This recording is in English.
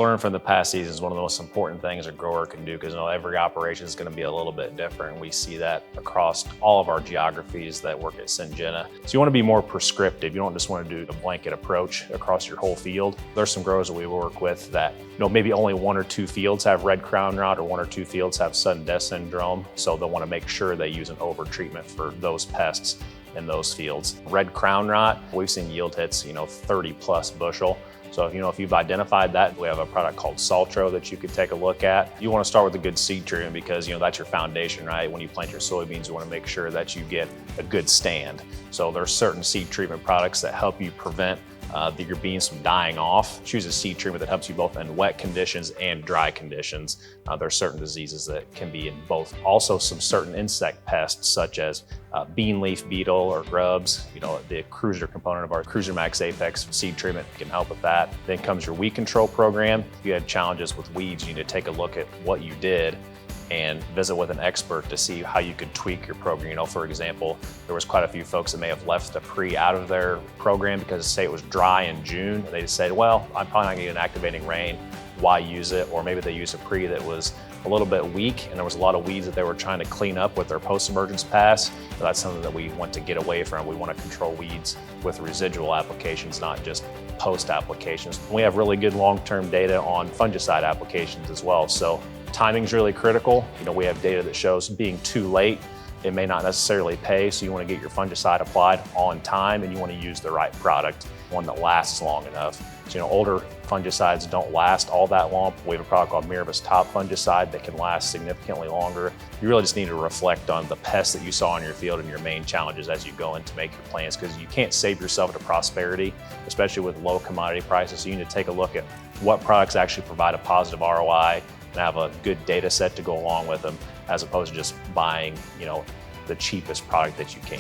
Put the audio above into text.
Learn from the past season is one of the most important things a grower can do, because every operation is going to be a little bit different. We see that across all of our geographies that work at Syngenta. So you want to be more prescriptive. You don't just want to do a blanket approach across your whole field. There's some growers that we work with that maybe only 1 or 2 fields have red crown rot, or 1 or 2 fields have sudden death syndrome. So they'll want to make sure they use an over treatment for those pests in those fields. Red crown rot, we've seen yield hits 30 plus bushel. So if you've identified that, we have a product called Saltro that you could take a look at. You want to start with a good seed treatment, because that's your foundation, right? When you plant your soybeans, you want to make sure that you get a good stand. So there's certain seed treatment products that help you prevent your beans from dying off. Choose a seed treatment that helps you both in wet conditions and dry conditions. There are certain diseases that can be in both. Also, some certain insect pests such as bean leaf beetle or grubs. The cruiser component of our Cruiser Max Apex seed treatment can help with that. Then comes your weed control program. If you had challenges with weeds, you need to take a look at what you did and visit with an expert to see how you could tweak your program. For example, there was quite a few folks that may have left the pre out of their program because, say, it was dry in June. They just said, well, I'm probably not gonna get an activating rain. Why use it? Or maybe they used a pre that was a little bit weak and there was a lot of weeds that they were trying to clean up with their post-emergence pass. So that's something that we want to get away from. We want to control weeds with residual applications, not just post applications. We have really good long-term data on fungicide applications as well. So timing is really critical. We have data that shows being too late, it may not necessarily pay. So you want to get your fungicide applied on time, and you want to use the right product, one that lasts long enough. So older fungicides don't last all that long. We have a product called Mirabis Top Fungicide that can last significantly longer. You really just need to reflect on the pests that you saw in your field and your main challenges as you go in to make your plans, because you can't save yourself to prosperity, especially with low commodity prices. So you need to take a look at what products actually provide a positive ROI and have a good data set to go along with them, as opposed to just buying, the cheapest product that you can.